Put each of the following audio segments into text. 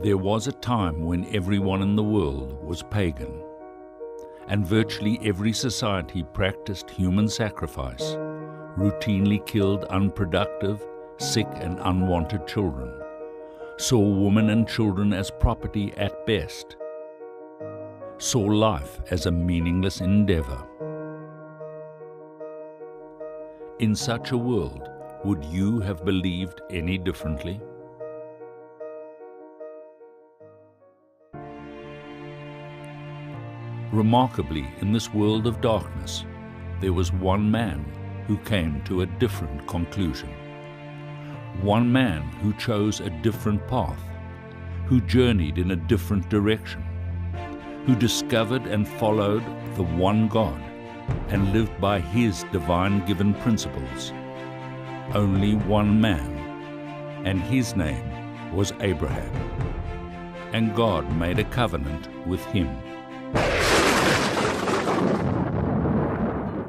There was a time when everyone in the world was pagan, and virtually every society practiced human sacrifice, routinely killed unproductive, sick and unwanted children, saw women and children as property at best, saw life as a meaningless endeavor. In such a world, would you have believed any differently? Remarkably, in this world of darkness, there was one man who came to a different conclusion. One man who chose a different path, who journeyed in a different direction, who discovered and followed the one God and lived by His divine-given principles. Only one man, and his name was Abraham. And God made a covenant with him.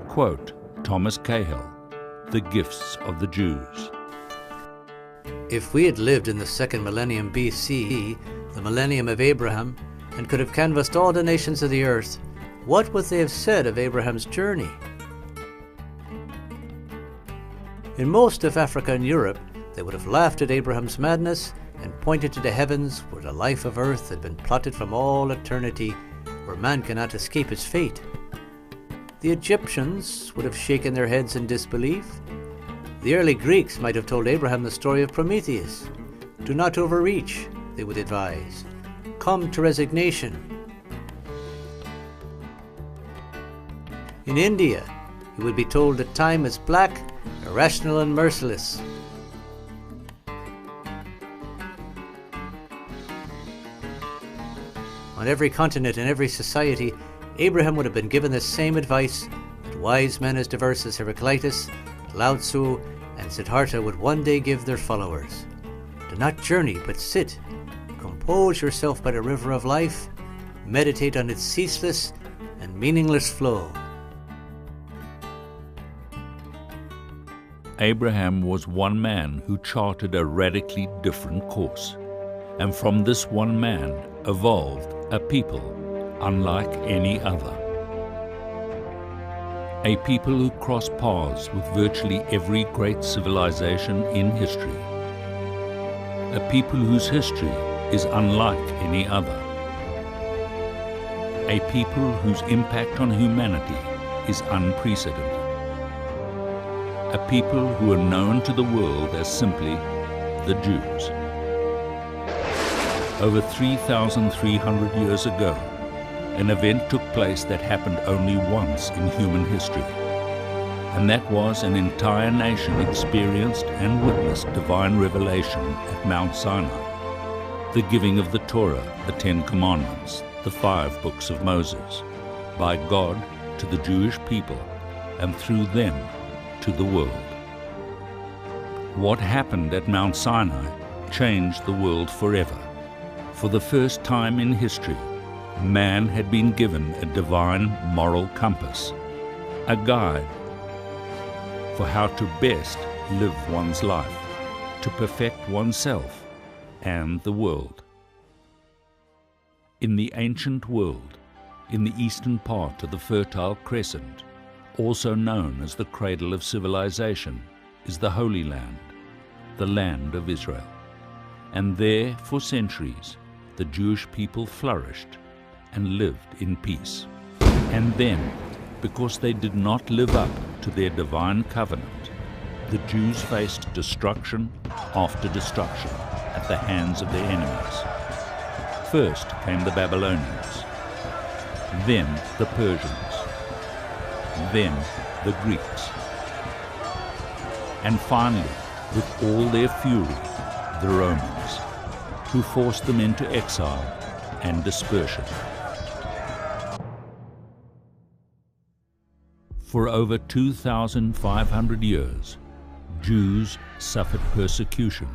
Quote, Thomas Cahill, The Gifts of the Jews. If we had lived in the second millennium BCE, the millennium of Abraham, and could have canvassed all the nations of the earth, what would they have said of Abraham's journey? In most of Africa and Europe, they would have laughed at Abraham's madness and pointed to the heavens where the life of earth had been plotted from all eternity, where man cannot escape his fate. The Egyptians would have shaken their heads in disbelief. The early Greeks might have told Abraham the story of Prometheus. Do not overreach, they would advise. Come to resignation. In India, he would be told that time is black, irrational and merciless. On every continent and every society, Abraham would have been given the same advice that wise men as diverse as Heraclitus, Lao Tzu, and Siddhartha would one day give their followers. Do not journey, but sit. Compose yourself by the river of life. Meditate on its ceaseless and meaningless flow. Abraham was one man who charted a radically different course, and from this one man evolved a people unlike any other. A people who crossed paths with virtually every great civilization in history. A people whose history is unlike any other. A people whose impact on humanity is unprecedented. A people who are known to the world as simply the Jews. Over 3,300 years ago, an event took place that happened only once in human history, and that was an entire nation experienced and witnessed divine revelation at Mount Sinai, the giving of the Torah, the Ten Commandments, the 5 books of Moses, by God to the Jewish people and through them to the world. What happened at Mount Sinai changed the world forever. For the first time in history, man had been given a divine moral compass, a guide for how to best live one's life, to perfect oneself and the world. In the ancient world, in the eastern part of the Fertile Crescent, also known as the cradle of civilization, is the Holy Land, the land of Israel. And there, for centuries, the Jewish people flourished and lived in peace. And then, because they did not live up to their divine covenant, the Jews faced destruction after destruction at the hands of their enemies. First came the Babylonians, then the Persians, then the Greeks, and finally, with all their fury, the Romans, who forced them into exile and dispersion. For over 2,500 years, Jews suffered persecution.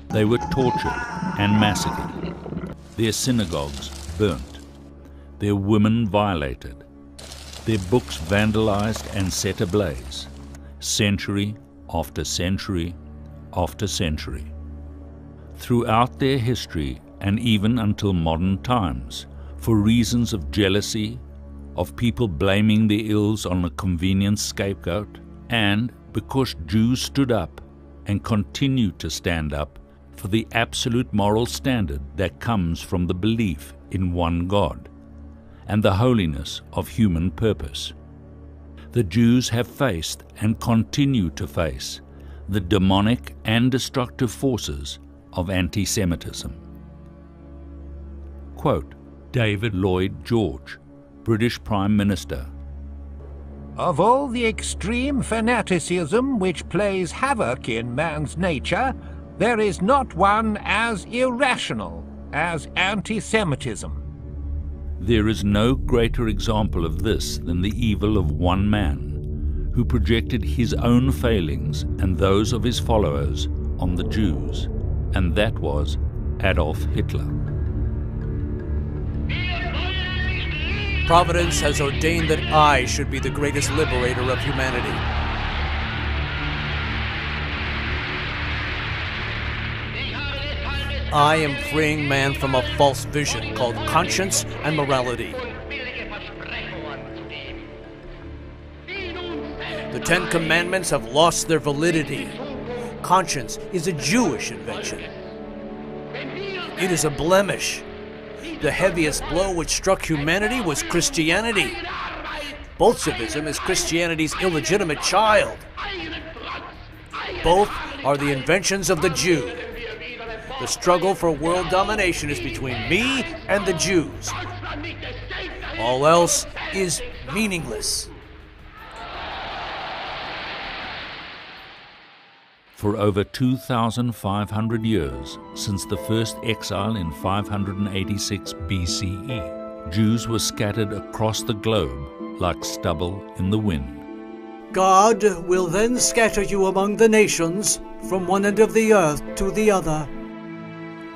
They were tortured and massacred. Their synagogues burnt, their women violated, their books vandalized and set ablaze, century after century after century. Throughout their history, and even until modern times, for reasons of jealousy, of people blaming their ills on a convenient scapegoat, and because Jews stood up and continue to stand up for the absolute moral standard that comes from the belief in one God and the holiness of human purpose. The Jews have faced and continue to face the demonic and destructive forces of anti-Semitism. Quote, David Lloyd George, British Prime Minister. Of all the extreme fanaticism which plays havoc in man's nature, there is not one as irrational as anti-Semitism. There is no greater example of this than the evil of one man, who projected his own failings and those of his followers on the Jews, and that was Adolf Hitler. Providence has ordained that I should be the greatest liberator of humanity. I am freeing man from a false vision called conscience and morality. The Ten Commandments have lost their validity. Conscience is a Jewish invention. It is a blemish. The heaviest blow which struck humanity was Christianity. Bolshevism is Christianity's illegitimate child. Both are the inventions of the Jew. The struggle for world domination is between me and the Jews. All else is meaningless. For over 2,500 years, since the first exile in 586 BCE, Jews were scattered across the globe like stubble in the wind. God will then scatter you among the nations from one end of the earth to the other.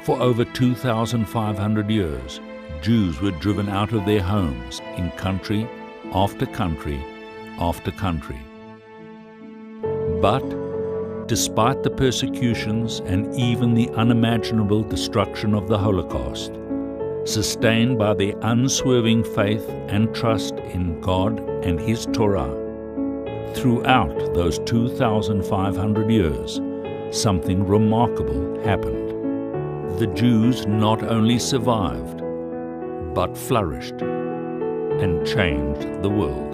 For over 2,500 years, Jews were driven out of their homes in country after country after country. But despite the persecutions and even the unimaginable destruction of the Holocaust, sustained by their unswerving faith and trust in God and His Torah, throughout those 2,500 years, something remarkable happened. The Jews not only survived, but flourished and changed the world.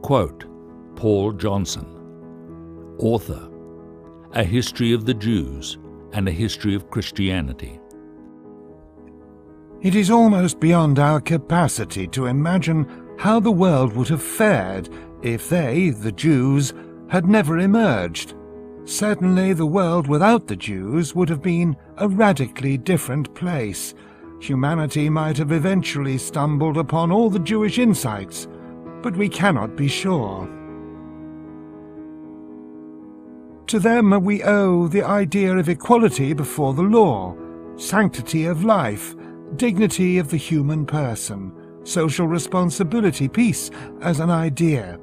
Quote, Paul Johnson, author, A History of the Jews and a History of Christianity. It is almost beyond our capacity to imagine how the world would have fared if they, the Jews, had never emerged. Certainly the world without the Jews would have been a radically different place. Humanity might have eventually stumbled upon all the Jewish insights, but we cannot be sure. To them we owe the idea of equality before the law, sanctity of life, dignity of the human person, social responsibility, peace as an idea,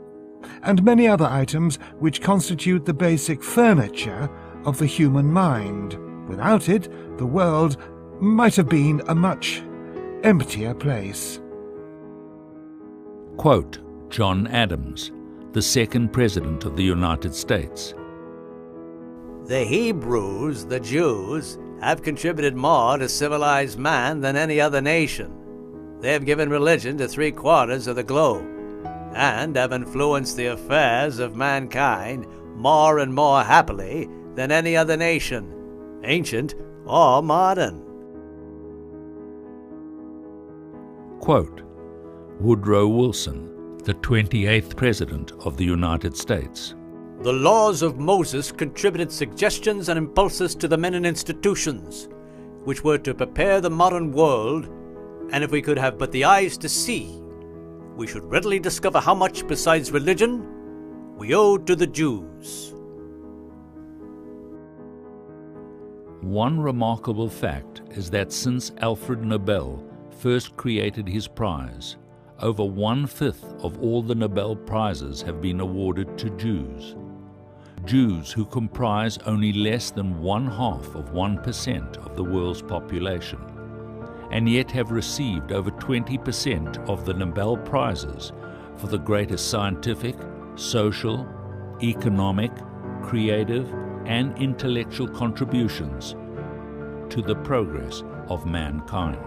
and many other items which constitute the basic furniture of the human mind. Without it, the world might have been a much emptier place. Quote, John Adams, the second President of the United States. The Hebrews, the Jews, have contributed more to civilized man than any other nation. They have given religion to 3/4 of the globe, and have influenced the affairs of mankind more and more happily than any other nation, ancient or modern. Quote, Woodrow Wilson, the 28th President of the United States. The laws of Moses contributed suggestions and impulses to the men and institutions, which were to prepare the modern world, and if we could have but the eyes to see, we should readily discover how much besides religion we owe to the Jews. One remarkable fact is that since Alfred Nobel first created his prize, over 1/5 of all the Nobel Prizes have been awarded to Jews. Jews who comprise only less than 1/2 of 1% of the world's population, and yet have received over 20% of the Nobel Prizes for the greatest scientific, social, economic, creative, and intellectual contributions to the progress of mankind.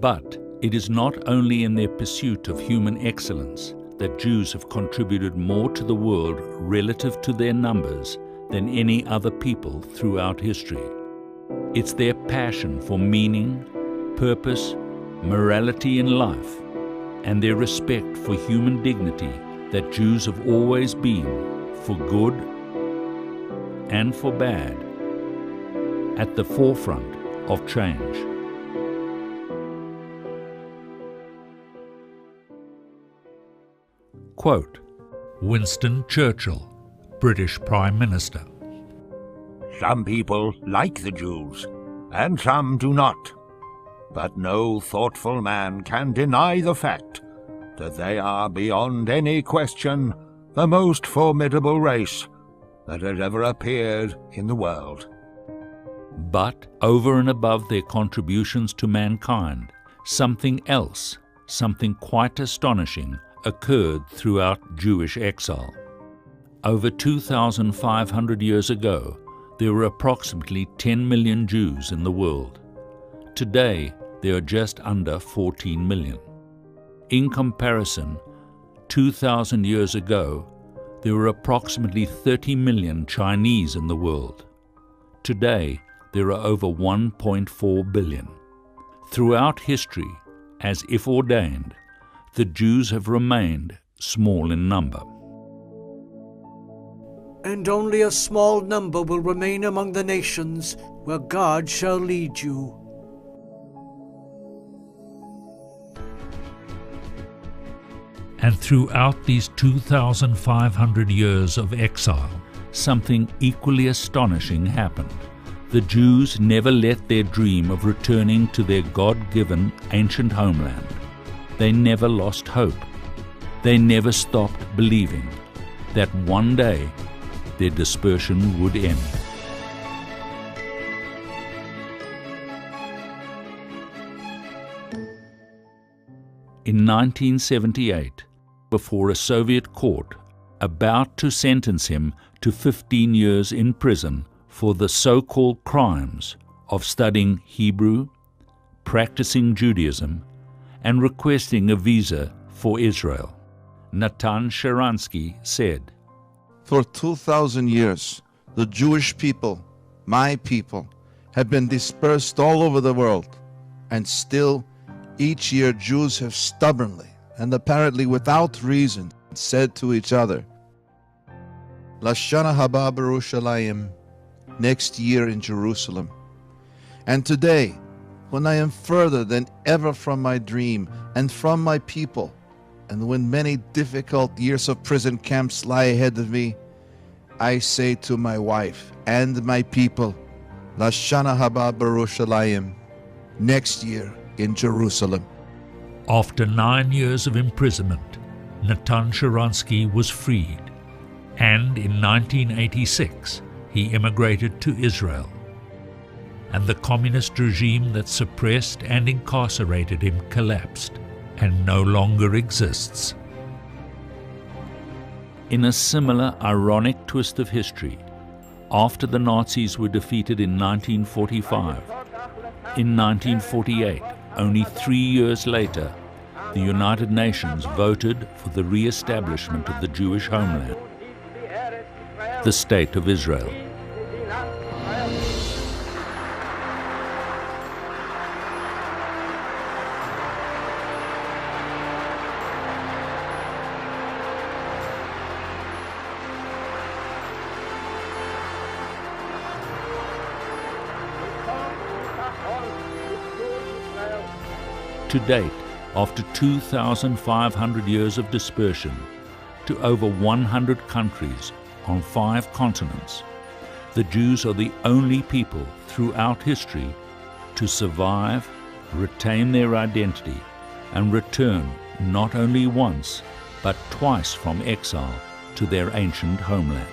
But it is not only in their pursuit of human excellence that Jews have contributed more to the world relative to their numbers than any other people throughout history. It's their passion for meaning, purpose, morality in life, and their respect for human dignity that Jews have always been, for good and for bad, at the forefront of change. Quote, Winston Churchill, British Prime Minister. Some people like the Jews, and some do not. But no thoughtful man can deny the fact that they are beyond any question the most formidable race that has ever appeared in the world. But over and above their contributions to mankind, something else, something quite astonishing, occurred throughout Jewish exile. Over 2,500 years ago, there were approximately 10 million Jews in the world. Today, there are just under 14 million. In comparison, 2,000 years ago, there were approximately 30 million Chinese in the world. Today, there are over 1.4 billion. Throughout history, as if ordained, the Jews have remained small in number. And only a small number will remain among the nations where God shall lead you. And throughout these 2,500 years of exile, something equally astonishing happened. The Jews never let their dream of returning to their God-given ancient homeland. They never lost hope. They never stopped believing that one day their dispersion would end. In 1978, before a Soviet court about to sentence him to 15 years in prison for the so-called crimes of studying Hebrew, practicing Judaism, and requesting a visa for Israel, Natan Sharansky said, For 2,000 years, the Jewish people, my people, have been dispersed all over the world, and still, each year Jews have stubbornly and apparently without reason said to each other, Lashana haba b'Yerushalayim, next year in Jerusalem. And today, when I am further than ever from my dream and from my people, and when many difficult years of prison camps lie ahead of me, I say to my wife and my people, Lashana haba b'Yerushalayim, next year in Jerusalem. After 9 years of imprisonment, Natan Sharansky was freed, and in 1986 he immigrated to Israel. And the communist regime that suppressed and incarcerated him collapsed and no longer exists. In a similar ironic twist of history, after the Nazis were defeated in 1945, in 1948, only 3 years later, the United Nations voted for the re-establishment of the Jewish homeland, the State of Israel. To date, after 2,500 years of dispersion to over 100 countries on 5 continents, the Jews are the only people throughout history to survive, retain their identity, and return not only once, but twice from exile to their ancient homeland.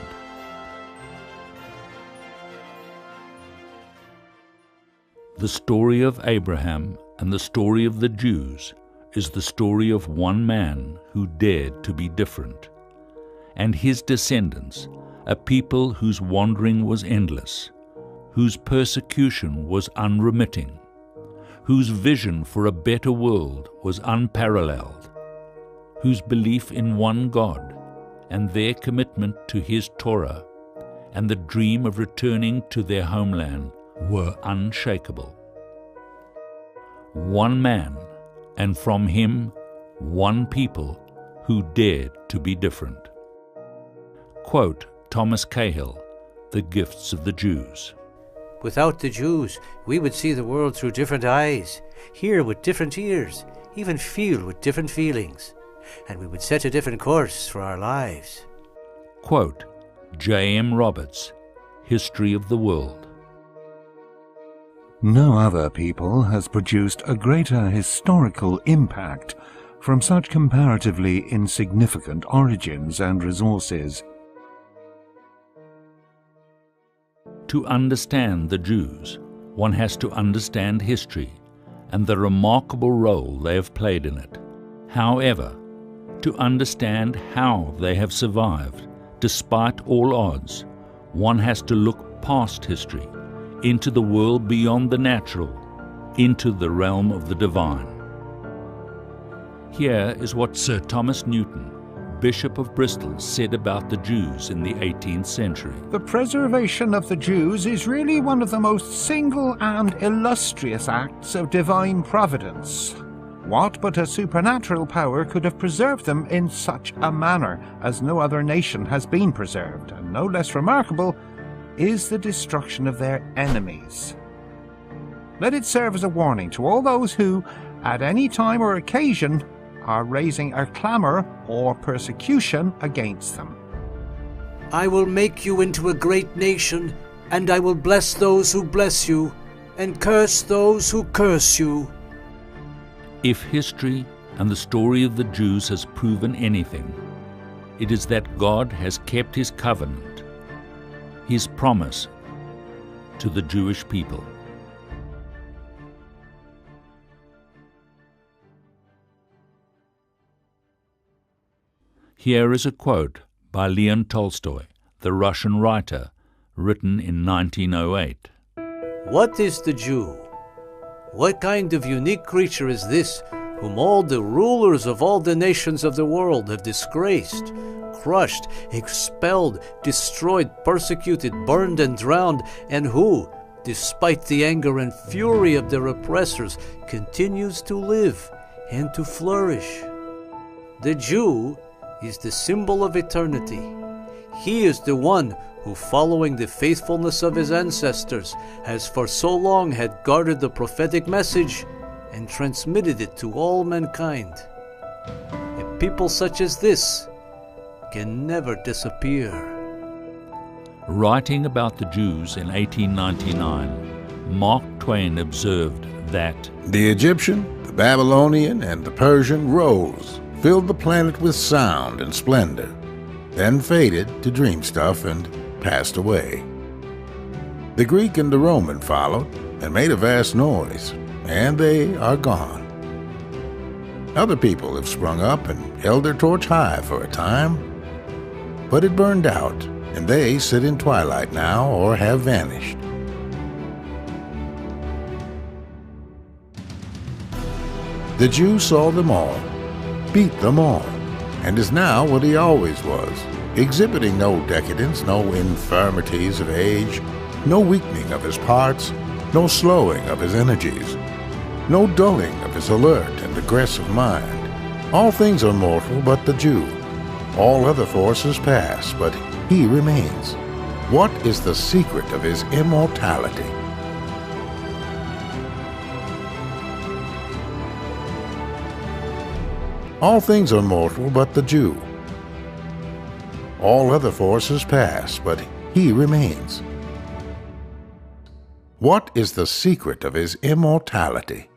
The story of Abraham and the story of the Jews is the story of one man who dared to be different, and his descendants, a people whose wandering was endless, whose persecution was unremitting, whose vision for a better world was unparalleled, whose belief in one God and their commitment to His Torah and the dream of returning to their homeland were unshakable. One man, and from him, one people who dared to be different. Quote Thomas Cahill, The Gifts of the Jews. Without the Jews, we would see the world through different eyes, hear with different ears, even feel with different feelings, and we would set a different course for our lives. Quote J.M. Roberts, History of the World. No other people has produced a greater historical impact from such comparatively insignificant origins and resources. To understand the Jews, one has to understand history and the remarkable role they have played in it. However, to understand how they have survived, despite all odds, one has to look past history, into the world beyond the natural, into the realm of the divine. Here is what Sir Thomas Newton, Bishop of Bristol, said about the Jews in the 18th century. The preservation of the Jews is really one of the most single and illustrious acts of divine providence. What but a supernatural power could have preserved them in such a manner as no other nation has been preserved, and no less remarkable is the destruction of their enemies. Let it serve as a warning to all those who, at any time or occasion, are raising a clamour or persecution against them. I will make you into a great nation, and I will bless those who bless you, and curse those who curse you. If history and the story of the Jews has proven anything, it is that God has kept His covenant, His promise to the Jewish people. Here is a quote by Leon Tolstoy, the Russian writer, written in 1908. What is the Jew? What kind of unique creature is this, whom all the rulers of all the nations of the world have disgraced, crushed, expelled, destroyed, persecuted, burned, and drowned, and who, despite the anger and fury of their oppressors, continues to live and to flourish? The Jew is the symbol of eternity. He is the one who, following the faithfulness of his ancestors, has for so long had guarded the prophetic message and transmitted it to all mankind. A people such as this can never disappear. Writing about the Jews in 1899, Mark Twain observed that the Egyptian, the Babylonian, and the Persian rose, filled the planet with sound and splendor, then faded to dream stuff and passed away. The Greek and the Roman followed and made a vast noise, and they are gone. Other people have sprung up and held their torch high for a time, but it burned out, and they sit in twilight now or have vanished. The Jew saw them all, beat them all, and is now what he always was, exhibiting no decadence, no infirmities of age, no weakening of his parts, no slowing of his energies, no dulling of his alert and aggressive mind. All things are mortal but the Jew. All other forces pass, but he remains. What is the secret of his immortality? All things are mortal but the Jew. All other forces pass, but he remains. What is the secret of his immortality?